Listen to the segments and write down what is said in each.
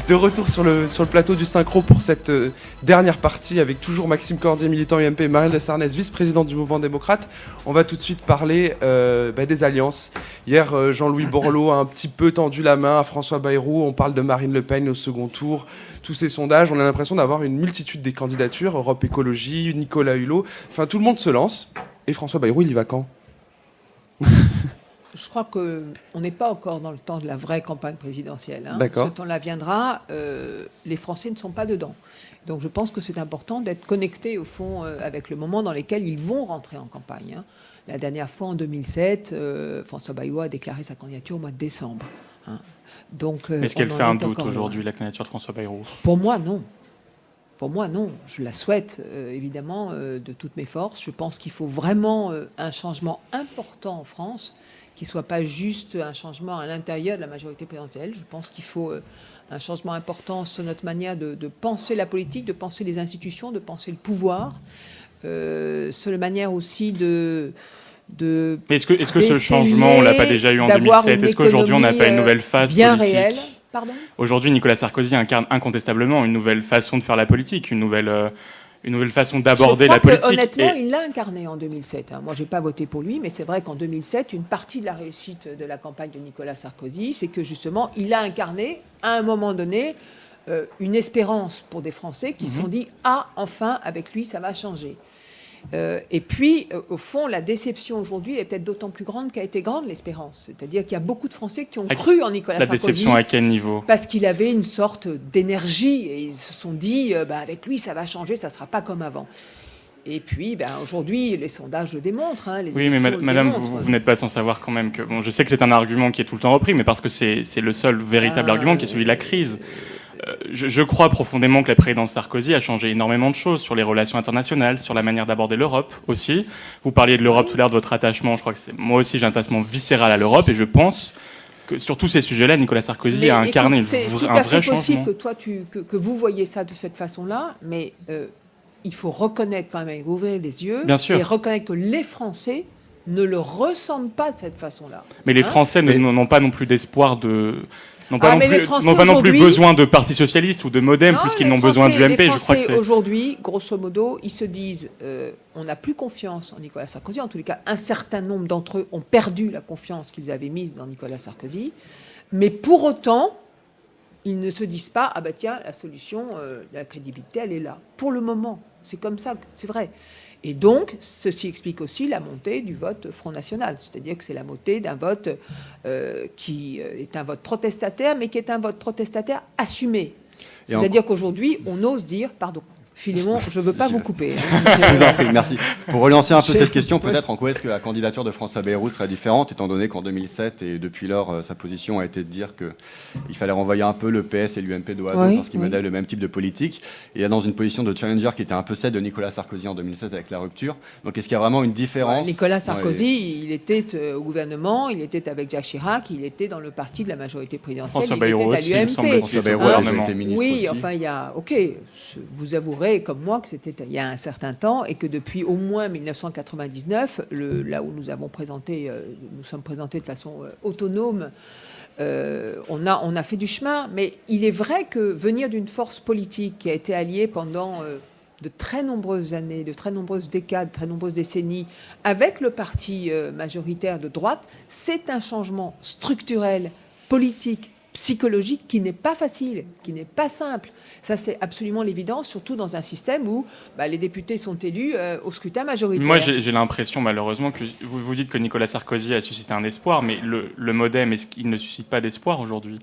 De retour sur le plateau du Synchro pour cette dernière partie avec toujours Maxime Cordier, militant UMP, et Marielle de Sarnez, vice-présidente du Mouvement démocrate. On va tout de suite parler des alliances. Hier, Jean-Louis Borloo a un petit peu tendu la main à François Bayrou. On parle de Marine Le Pen au second tour. Tous ces sondages, on a l'impression d'avoir une multitude des candidatures. Europe Écologie, Nicolas Hulot. Enfin, tout le monde se lance. Et François Bayrou, il y va quand ? Je crois qu'on n'est pas encore dans le temps de la vraie campagne présidentielle. D'accord. Ce temps-là viendra. Les Français ne sont pas dedans. Donc je pense que c'est important d'être connecté, au fond, avec le moment dans lequel ils vont rentrer en campagne. La dernière fois, en 2007, François Bayrou a déclaré sa candidature au mois de décembre. Donc, est-ce qu'elle fait un doute aujourd'hui, la candidature de François Bayrou ? Pour moi, non. Pour moi, non. Je la souhaite, évidemment, de toutes mes forces. Je pense qu'il faut vraiment un changement important en France, qui ne soit pas juste un changement à l'intérieur de la majorité présidentielle. Je pense qu'il faut un changement important sur notre manière de penser la politique, de penser les institutions, de penser le pouvoir, sur la manière aussi de... Mais est-ce que ce changement, on ne l'a pas déjà eu en 2007 ? Est-ce qu'aujourd'hui, on n'a pas une nouvelle phase bien politique réelle ? Pardon ? Aujourd'hui, Nicolas Sarkozy incarne incontestablement une nouvelle façon de faire la politique, une nouvelle façon d'aborder la politique. Honnêtement, il l'a incarné en 2007. Moi, je n'ai pas voté pour lui, mais c'est vrai qu'en 2007, une partie de la réussite de la campagne de Nicolas Sarkozy, c'est que justement, il a incarné, à un moment donné, une espérance pour des Français qui se sont dit « Ah, enfin, avec lui, ça va changer ». Et puis, au fond, la déception aujourd'hui, elle est peut-être d'autant plus grande qu'a été grande l'espérance. C'est-à-dire qu'il y a beaucoup de Français qui ont cru en Nicolas Sarkozy. La déception à quel niveau ? Parce qu'il avait une sorte d'énergie et ils se sont dit avec lui, ça va changer, ça ne sera pas comme avant. Et puis, aujourd'hui, les sondages le démontrent. Oui, mais madame, vous n'êtes pas sans savoir quand même que... Bon, je sais que c'est un argument qui est tout le temps repris, mais parce que c'est le seul véritable argument qui est celui de la crise. Je crois profondément que la présidence Sarkozy a changé énormément de choses sur les relations internationales, sur la manière d'aborder l'Europe aussi. Vous parliez de l'Europe tout à l'heure, de votre attachement. Je crois que moi aussi, j'ai un attachement viscéral à l'Europe et je pense que sur tous ces sujets-là, Nicolas Sarkozy a incarné un vrai changement. C'est tout à fait possible que toi, que vous voyez ça de cette façon-là, mais il faut reconnaître quand même, ouvrir les yeux et reconnaître que les Français ne le ressentent pas de cette façon-là. Mais les Français n'ont pas non plus d'espoir de... n'ont pas pas non plus besoin de Parti Socialiste ou de Modem, puisqu'ils n'ont besoin du MP. Je crois que aujourd'hui, grosso modo, ils se disent on n'a plus confiance en Nicolas Sarkozy. En tous les cas, un certain nombre d'entre eux ont perdu la confiance qu'ils avaient mise dans Nicolas Sarkozy. Mais pour autant, ils ne se disent pas tiens, la solution, la crédibilité, elle est là. Pour le moment, c'est comme ça, c'est vrai. Et donc, ceci explique aussi la montée du vote Front National. C'est-à-dire que c'est la montée d'un vote qui est un vote protestataire, mais qui est un vote protestataire assumé. C'est-à-dire qu'aujourd'hui, on ose dire... Pardon, Philémon, je ne veux pas vous couper. Je vous en prie, merci. Pour relancer un peu cette question, peut-être en quoi est-ce que la candidature de François Bayrou serait différente, étant donné qu'en 2007, et depuis lors, sa position a été de dire qu'il fallait renvoyer un peu le PS et l'UMP de Wade parce qu'ils menaient le même type de politique. Et il y a dans une position de challenger qui était un peu celle de Nicolas Sarkozy en 2007 avec la rupture. Donc est-ce qu'il y a vraiment une différence ? Nicolas Sarkozy, il était au gouvernement, il était avec Jacques Chirac, il était dans le parti de la majorité présidentielle, François Bayrou il était à l'UMP. François Bayrou a déjà été ministre aussi. Enfin, il y a... Ok, vous avouerez comme moi que c'était il y a un certain temps et que depuis au moins 1999, là où nous sommes présentés de façon autonome, on a fait du chemin. Mais il est vrai que venir d'une force politique qui a été alliée pendant de très nombreuses années, de très nombreuses décades, de très nombreuses décennies, avec le parti majoritaire de droite, c'est un changement structurel, politique, psychologique qui n'est pas facile, qui n'est pas simple. Ça, c'est absolument l'évidence, surtout dans un système où les députés sont élus au scrutin majoritaire. Moi, j'ai l'impression, malheureusement, que vous dites que Nicolas Sarkozy a suscité un espoir, mais le Modem, est-ce qu'il ne suscite pas d'espoir aujourd'hui ?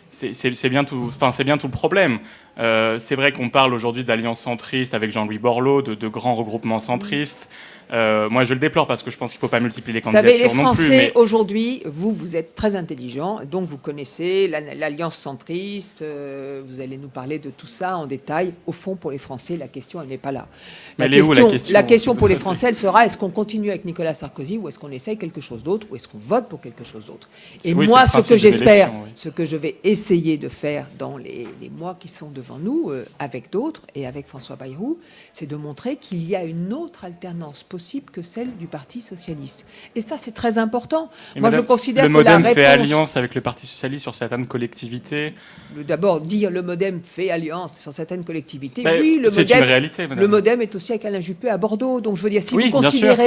C'est bien tout le problème. C'est vrai qu'on parle aujourd'hui d'alliance centriste avec Jean-Louis Borloo, de grands regroupements centristes. Moi, je le déplore parce que je pense qu'il ne faut pas multiplier les candidatures non plus. Vous savez, les Français, aujourd'hui, vous êtes très intelligents, donc vous connaissez l'alliance centriste, vous allez nous parler de tout ça en détail. Au fond, pour les Français, la question, elle n'est pas là. La question pour les Français, elle sera, est-ce qu'on continue avec Nicolas Sarkozy ou est-ce qu'on essaye quelque chose d'autre ou est-ce qu'on vote pour quelque chose d'autre ? Et moi, ce que j'espère, ce que je vais essayer de faire dans les mois qui sont devant nous, avec d'autres et avec François Bayrou, c'est de montrer qu'il y a une autre alternance possible possible que celle du Parti socialiste. Et ça, c'est très important. Et Moi, madame, je considère le que la MoDem réponse... fait alliance avec le Parti socialiste sur certaines collectivités. D'abord, dire le MoDem fait alliance sur certaines collectivités. Ben, oui, c'est une réalité, madame. Le MoDem est aussi avec Alain Juppé à Bordeaux. Donc, je veux dire, si Oui, vous bien sûr,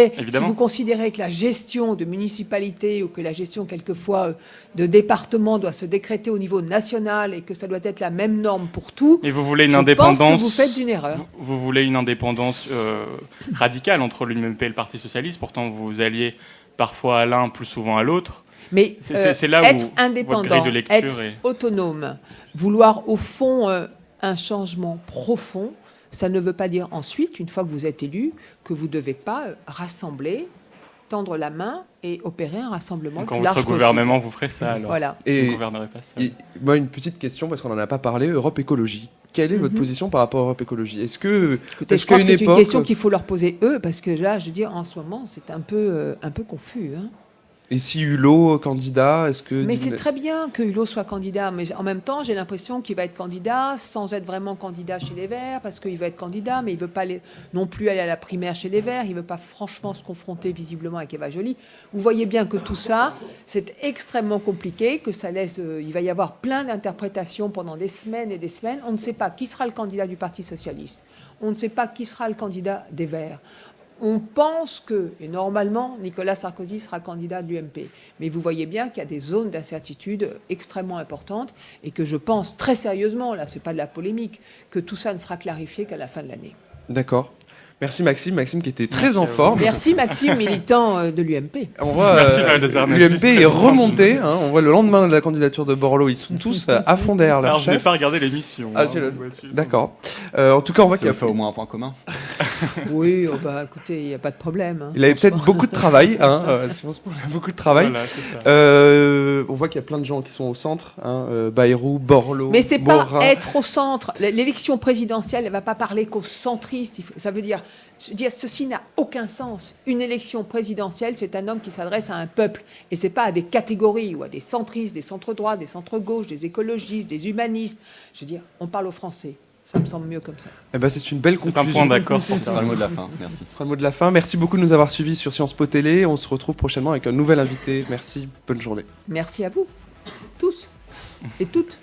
considérez que la gestion de municipalité ou que la gestion, quelquefois, de département doit se décréter au niveau national et que ça doit être la même norme pour tout, Mais vous voulez une je indépendance. pense que vous faites une erreur. Vous voulez une indépendance radicale entre l'UMP et le Parti socialiste. Pourtant, vous alliez parfois à l'un, plus souvent à l'autre. Mais c'est là être où indépendant, votre grille de lecture être autonome, vouloir au fond un changement profond, ça ne veut pas dire ensuite, une fois que vous êtes élu, que vous ne devez pas rassembler, tendre la main et opérer un rassemblement Quand plus vous large serez au possible. gouvernement, vous ferez ça alors. Voilà. Vous Et ne gouvernerez pas seul. moi, une petite question, parce qu'on n'en a pas parlé, Europe Écologie. Quelle est votre position par rapport à Europe Écologie? Est-ce que, Écoutez, je crois que c'est une question qu'il faut leur poser eux, parce que là, je veux dire, en ce moment, c'est un peu confus. Hein. Et si Hulot candidat, est-ce que... Mais c'est très bien que Hulot soit candidat, mais en même temps, j'ai l'impression qu'il va être candidat sans être vraiment candidat chez les Verts, parce qu'il va être candidat, mais il ne veut pas non plus aller à la primaire chez les Verts, il ne veut pas franchement se confronter visiblement avec Eva Joly. Vous voyez bien que tout ça, c'est extrêmement compliqué, que ça laisse... il va y avoir plein d'interprétations pendant des semaines et des semaines. On ne sait pas qui sera le candidat du Parti socialiste. On ne sait pas qui sera le candidat des Verts. On pense que, et normalement, Nicolas Sarkozy sera candidat de l'UMP. Mais vous voyez bien qu'il y a des zones d'incertitude extrêmement importantes et que je pense très sérieusement, là, ce n'est pas de la polémique, que tout ça ne sera clarifié qu'à la fin de l'année. D'accord. Merci Maxime. Maxime qui était très en forme. Merci Maxime, militant de l'UMP. On voit l'UMP est remonté. Hein, on voit le lendemain de la candidature de Borloo, ils sont tous à fond derrière leur Alors, je n'ai chef. pas regardé l'émission. Ah, d'accord. En tout cas, on voit qu'il Ça a vous fait au moins un point commun. Oui, écoutez, il n'y a pas de problème. Hein, il avait peut-être beaucoup de travail. Hein, il a beaucoup de travail. Voilà, c'est ça. On voit qu'il y a plein de gens qui sont au centre. Hein, Bayrou, Borloo, Mais c'est Morin. pas être au centre. L'élection présidentielle, elle va pas parler qu'aux centristes. Ça veut dire, ceci n'a aucun sens. Une élection présidentielle, c'est un homme qui s'adresse à un peuple. Et c'est pas à des catégories ou à des centristes, des centres-droits, des centres-gauches, des écologistes, des humanistes. Je veux dire, on parle aux Français. Ça me semble mieux comme ça. Eh ben, c'est une belle C'est un conclusion. point d'accord. Ce sera le mot de la fin. Merci. Ce sera le mot de la fin. Merci beaucoup de nous avoir suivis sur Sciences Po Télé. On se retrouve prochainement avec un nouvel invité. Merci. Bonne journée. Merci à vous, tous et toutes.